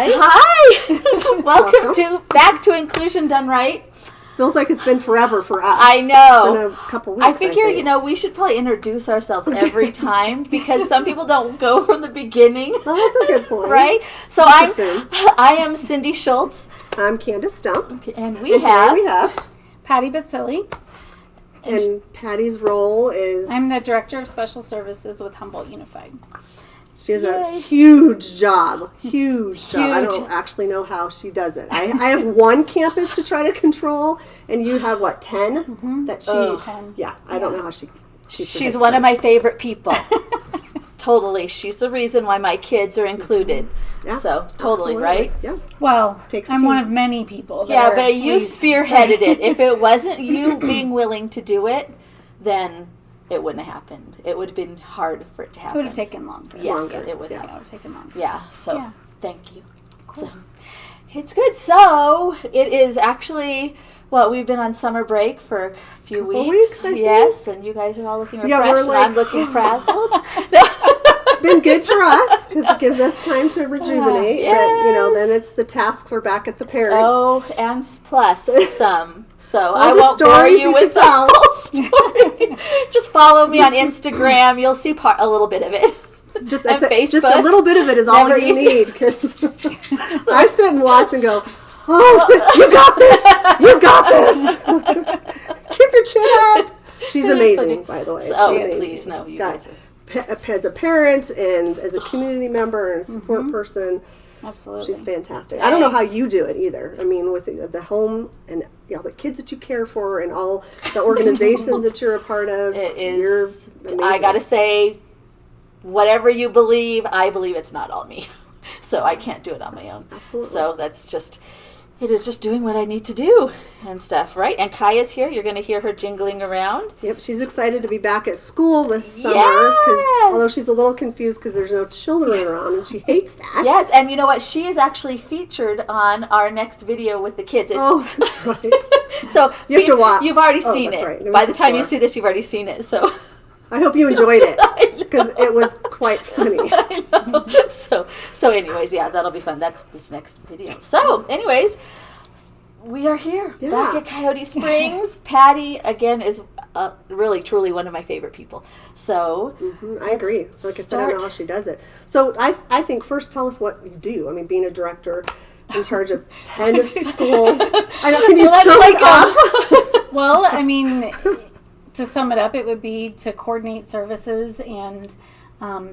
Hi. Welcome back to Inclusion Done Right. Feels like it's been forever for us. I know. It's been a couple weeks. I figure, we should probably introduce ourselves every time because some people don't go from the beginning. Oh, that's a good point. Right? So I am Cindy Schultz. I'm Candice Stump. And we have Patty Bitsilly. And Patty's role is... I'm the Director of Special Services with Humboldt Unified. She has a huge job. Huge job. I don't actually know how she does it. I have one campus to try to control, and you have, 10? Mm-hmm. That she... 10. Yeah, I don't know how she... She's one of my favorite people. Totally. She's the reason why my kids are included. Yeah, so, totally, absolutely. Right? Yeah. Well, I'm one of many people. Yeah, but you spearheaded it. If it wasn't you being willing to do it, then... it wouldn't have happened. It would have been hard for it to happen. It would have taken longer. Yes, it would have. It would have taken longer. Yeah, so thank you. Of course. So, it's good. So, it is actually, we've been on summer break for a few weeks. Yes, and you guys are all looking refreshed, and I'm looking frazzled. It's been good for us because it gives us time to rejuvenate. Yes. But, then it's the tasks are back at the parents. Oh, and plus some. So all I won't bore you with the whole story. Just follow me on Instagram. You'll see a little bit of it. Just a little bit of it is all you need. Because I sit and watch and go, you got this. You got this. Keep your chin up. She's amazing, by the way. Please, no. You guys are. As a parent and as a community member and a support person. Absolutely. She's fantastic. I don't know how you do it either. I mean, with the home and the kids that you care for and all the organizations that you're a part of. You're amazing. I got to say, whatever you believe, I believe it's not all me. So I can't do it on my own. Absolutely. So it is just doing what I need to do and stuff, right? And Kaya's here. You're going to hear her jingling around. Yep, she's excited to be back at school this summer. Because although she's a little confused because there's no children around, and she hates that. Yes, and you know what? She is actually featured on our next video with the kids. That's right. So you have to watch. You've already seen it. Right. By the time you see this, you've already seen it. So I hope you enjoyed it because it was quite funny. I know. So anyways, that'll be fun. That's this next video. So anyways, we are here back at Coyote Springs. Patty, again, is really, truly one of my favorite people. So I agree. Like I said, I don't know how she does it. So I think first tell us what you do. I mean, being a director in charge of 10 schools. I know, can you sum it up? Well, I mean... to sum it up, it would be to coordinate services and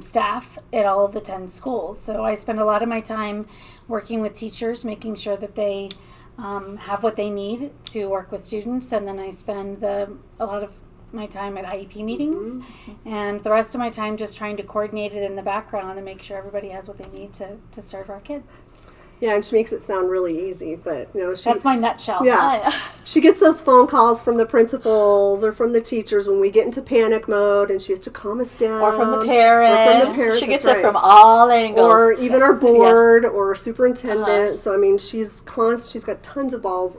staff at all of the 10 schools. So I spend a lot of my time working with teachers, making sure that they have what they need to work with students. And then I spend a lot of my time at IEP meetings and the rest of my time just trying to coordinate it in the background and make sure everybody has what they need to serve our kids. Yeah, and she makes it sound really easy, but that's my nutshell. Yeah, she gets those phone calls from the principals or from the teachers when we get into panic mode, and she has to calm us down. Or from the parents. She gets it from all angles. Or even our board or superintendent. So I mean, she's got tons of balls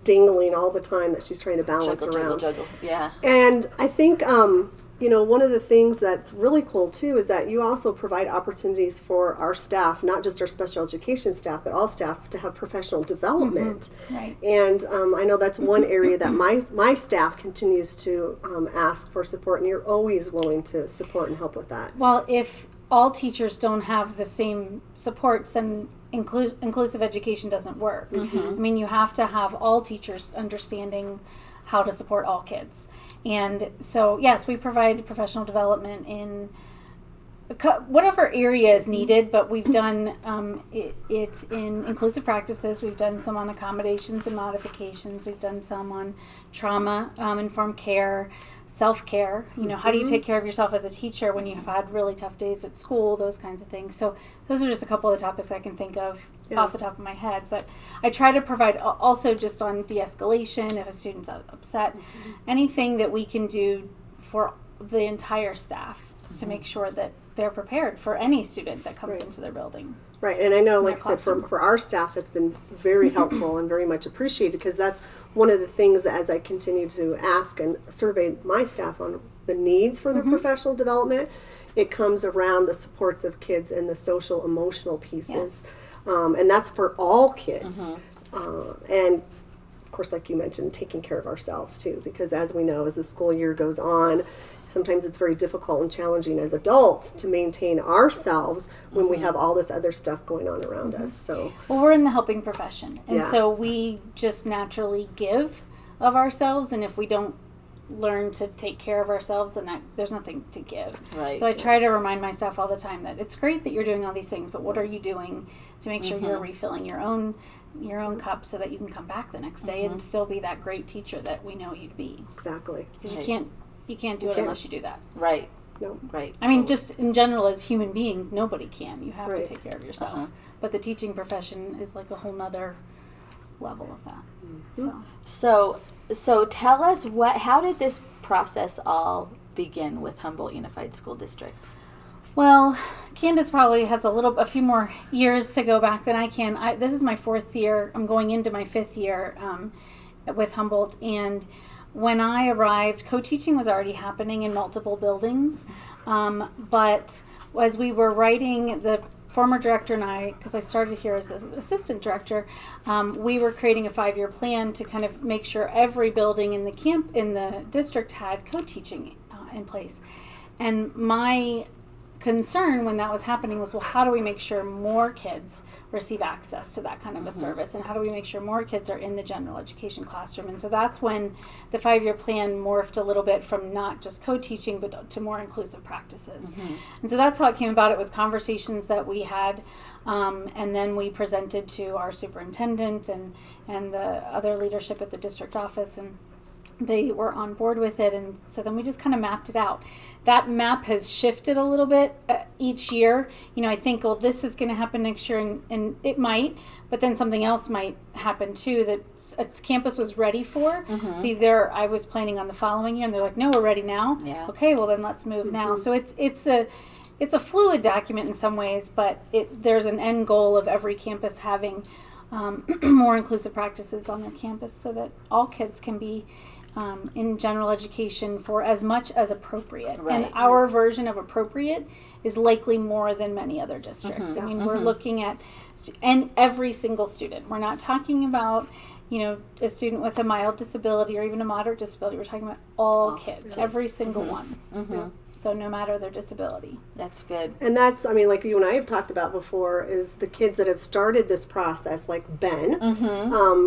dingling all the time that she's trying to balance around. Juggle. Yeah. And I think one of the things that's really cool, too, is that you also provide opportunities for our staff, not just our special education staff, but all staff, to have professional development. Mm-hmm. Right. And I know that's one area that my staff continues to ask for support, and you're always willing to support and help with that. Well, if all teachers don't have the same supports, then inclusive education doesn't work. Mm-hmm. I mean, you have to have all teachers understanding how to support all kids. And so, yes, we provide professional development in whatever area is needed, but we've done it in inclusive practices. We've done some on accommodations and modifications. We've done some on trauma-informed care, self-care. How do you take care of yourself as a teacher when you have had really tough days at school, those kinds of things. So those are just a couple of the topics I can think of off the top of my head. But I try to provide also just on de-escalation if a student's upset, anything that we can do for the entire staff to make sure that they're prepared for any student that comes into their building. Right, and I know, like I said, for our staff, that's been very helpful and very much appreciated, because that's one of the things as I continue to ask and survey my staff on the needs for their professional development, it comes around the supports of kids and the social, emotional pieces. And that's for all kids. And of course, like you mentioned, taking care of ourselves too, because as we know, as the school year goes on, sometimes it's very difficult and challenging as adults to maintain ourselves when we have all this other stuff going on around us. So, well, we're in the helping profession, and Yeah. so we just naturally give of ourselves, and if we don't learn to take care of ourselves, then there's nothing to give. Right. So I try to remind myself all the time that it's great that you're doing all these things, but what are you doing to make sure you're refilling your own cup so that you can come back the next day and still be that great teacher that we know you to be? exactly. Because Right. you can't do it can't. unless you do that. Right. No. Right. I mean, just in general, as human beings, nobody can. You have Right. to take care of yourself. But the teaching profession is like a whole nother level of that. So tell us how did this process all begin with Humboldt Unified School District? Well, Candice probably has a few more years to go back than I can. This is my 4th year. I'm going into my 5th year with Humboldt, and when I arrived, co-teaching was already happening in multiple buildings, but as we were writing, the former director and I, because I started here as an assistant director, we were creating a 5-year plan to kind of make sure every building in the district had co-teaching in place. And my concern when that was happening was, well, how do we make sure more kids receive access to that kind of a service, and how do we make sure more kids are in the general education classroom? And so that's when the 5-year plan morphed a little bit from not just co-teaching but to more inclusive practices. And so that's how it came about. It was conversations that we had, and then we presented to our superintendent and the other leadership at the district office, and they were on board with it. And so then we just kind of mapped it out. That map has shifted a little bit each year. I think, well, this is going to happen next year, and it might, but then something else might happen too that campus was ready for. I was planning on the following year, and they're like, no, we're ready now. Yeah. Okay, well then let's move now. So it's a fluid document in some ways, but there's an end goal of every campus having more inclusive practices on their campus so that all kids can be in general education for as much as appropriate. Right. And our version of appropriate is likely more than many other districts. I mean, we're looking at and every single student. We're not talking about, a student with a mild disability or even a moderate disability. We're talking about all kids, every single one. So no matter their disability. That's good. And that's, like you and I have talked about before, is the kids that have started this process, like Ben,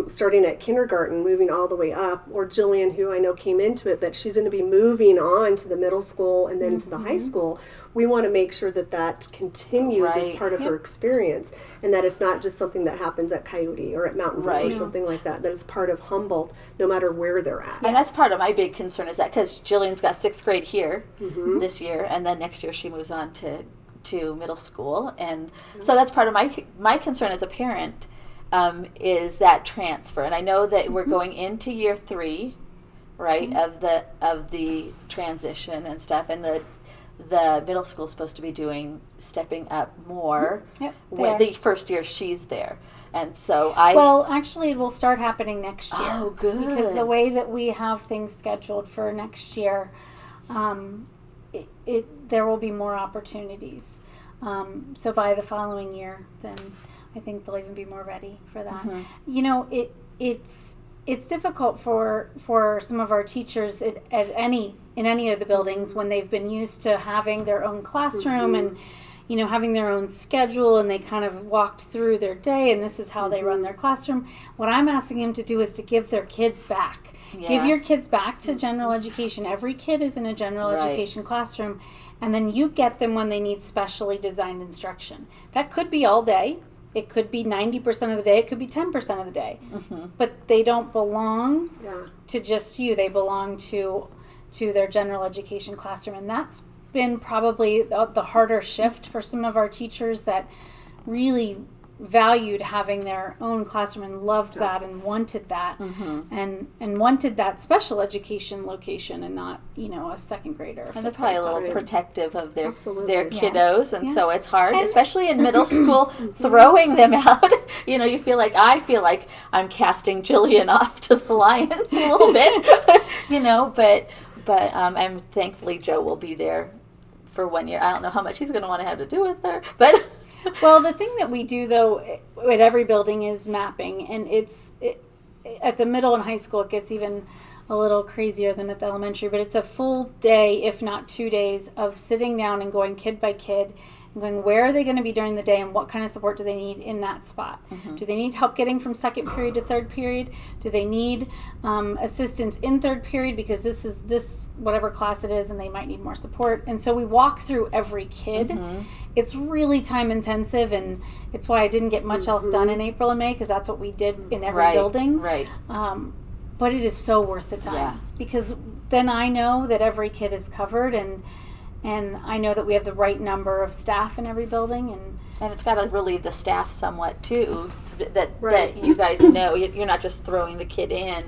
starting at kindergarten, moving all the way up, or Jillian, who I know came into it, but she's going to be moving on to the middle school and then to the high school. We want to make sure that continues as Right. part of her experience, and that it's not just something that happens at Coyote or at Mountain View or something like that, that is part of Humboldt, no matter where they're at. And that's part of my big concern is that because Jillian's got 6th grade here this year, and then next year she moves on to middle school, and so that's part of my concern as a parent is that transfer. And I know that we're going into year 3, right, of the transition and stuff, and the middle school is supposed to be stepping up more when the first year she's there. And so well, actually, it will start happening next year. Oh, good. Because the way that we have things scheduled for next year, there will be more opportunities. So by the following year, then I think they'll even be more ready for that. It's difficult for some of our teachers in any of the buildings when they've been used to having their own classroom and having their own schedule, and they kind of walked through their day and this is how they run their classroom. What I'm asking them to do is to give their kids back. Yeah. Give your kids back to general education. Every kid is in a general education classroom, and then you get them when they need specially designed instruction. That could be all day. It could be 90% of the day. It could be 10% of the day. But they don't belong to just you. They belong to their general education classroom. And that's been probably the harder shift for some of our teachers that really valued having their own classroom and loved that and wanted that and wanted that special education location and not a second grader. And they're probably a little protective of their kiddos, and so it's hard, especially in middle school, throwing them out. I feel like I'm casting Jillian off to the lions a little bit, but I'm thankfully Joe will be there for 1 year. I don't know how much he's going to want to have to do with her, but Well, the thing that we do, though, at every building is mapping. And at the middle and high school, it gets even a little crazier than at the elementary. But it's a full day, if not 2 days, of sitting down and going kid by kid and going, where are they going to be during the day and what kind of support do they need in that spot? Do they need help getting from second period to third period? Do they need assistance in third period because this whatever class it is and they might need more support? And so we walk through every kid. It's really time intensive, and it's why I didn't get much else done in April and May, because that's what we did in every building. Right. But it is so worth the time because then I know that every kid is covered, and I know that we have the right number of staff in every building, and it's got to relieve the staff somewhat too. That you guys know you're not just throwing the kid in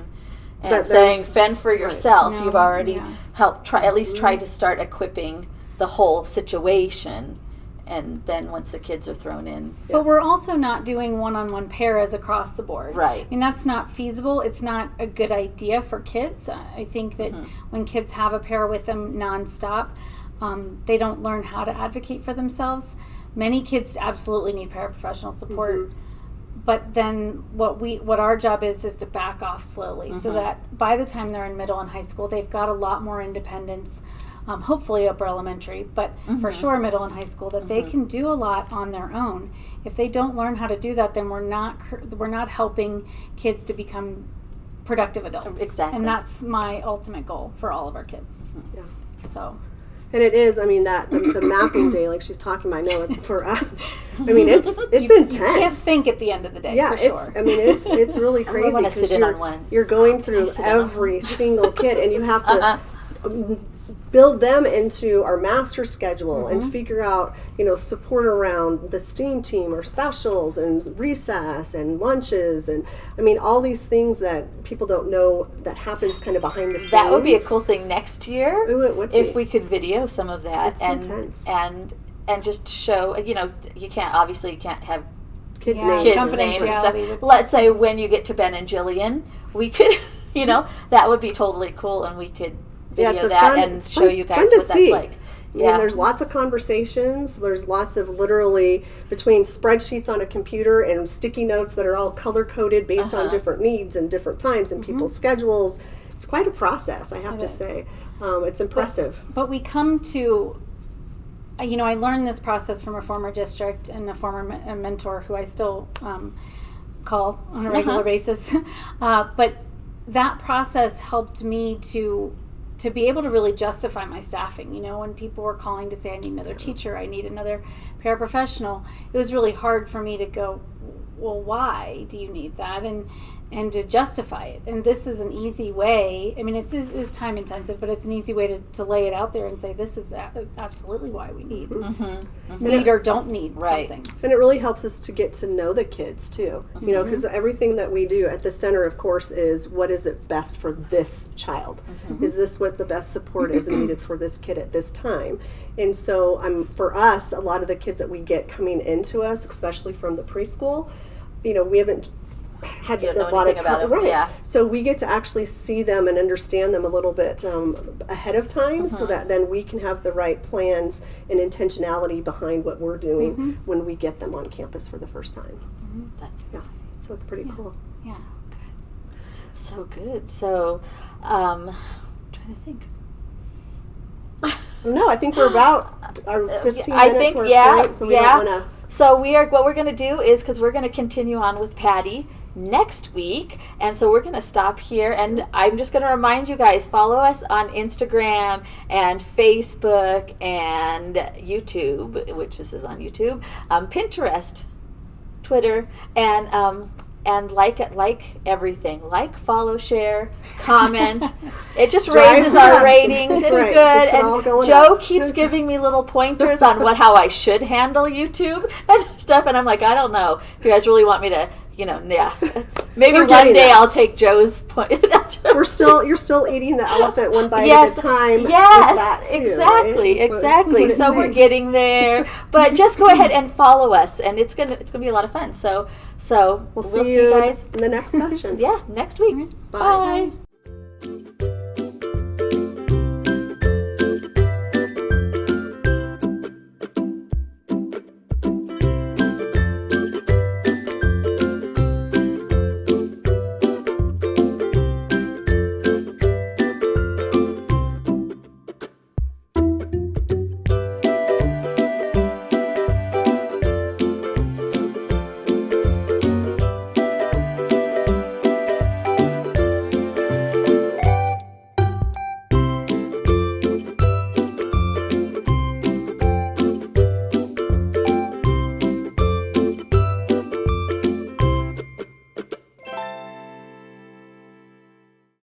and saying fend for yourself. No, You've already helped try to start equipping the whole situation. And then once the kids are thrown in. But we're also not doing one-on-one paras across the board. Right. I mean, that's not feasible. It's not a good idea for kids. I think that when kids have a para with them nonstop, they don't learn how to advocate for themselves. Many kids absolutely need paraprofessional support. But then what our job is to back off slowly so that by the time they're in middle and high school, they've got a lot more independence. Hopefully upper elementary, but for sure middle and high school, that they can do a lot on their own. If they don't learn how to do that, then we're not helping kids to become productive adults. Exactly. And that's my ultimate goal for all of our kids. Yeah. So. And it is, I mean, that the mapping day, like she's talking about, I know for us, I mean, it's intense. You can't think at the end of the day, yeah, for sure. It's really crazy because you're going through every single kid, and you have to build them into our master schedule and figure out, support around the STEAM team or specials and recess and lunches and, I mean, all these things that people don't know that happens kind of behind the scenes. That would be a cool thing next year. Ooh, it would if we could video some of that. It's intense. And just show, you can't have kids' names and stuff. Let's say when you get to Ben and Jillian, we could, that would be totally cool, and we could video that and show you guys what that's like. I mean, there's lots of conversations. There's lots of literally between spreadsheets on a computer and sticky notes that are all color-coded based on different needs and different times and people's schedules. It's quite a process, I have to say. It's impressive. But we come to, I learned this process from a former district and a former mentor who I still call on a regular basis. But that process helped me to be able to really justify my staffing. When people were calling to say, I need another teacher, I need another paraprofessional, it was really hard for me to go, well, why do you need that? And to justify it. And this is an easy way. I mean, it is time intensive, but it's an easy way to lay it out there and say, this is absolutely why we need. Need or don't need something. And it really helps us to get to know the kids, too. Because everything that we do at the center, of course, is what is it best for this child? Is this what the best support is needed for this kid at this time? And so for us, a lot of the kids that we get coming into us, especially from the preschool, we haven't had a lot of time, so we get to actually see them and understand them a little bit ahead of time, so that then we can have the right plans and intentionality behind what we're doing when we get them on campus for the first time. So it's pretty cool. So good. So I'm trying to think. No, I think we're about our 15 minutes. So what we're going to do is, because we're going to continue on with Patty next week, and so we're going to stop here, and I'm just going to remind you guys, follow us on Instagram and Facebook and YouTube, which this is on YouTube, Pinterest, Twitter, and like everything. Like, follow, share, comment. It just raises our ratings. It's good. And Joe keeps giving me little pointers on how I should handle YouTube and stuff. And I'm like, I don't know. If you guys really want me to, maybe one day I'll take Joe's point. You're still eating the elephant one bite at a time. Yes, exactly. So we're getting there. But just go ahead and follow us, and it's gonna be a lot of fun. So we'll see you guys in the next session. next week. Bye.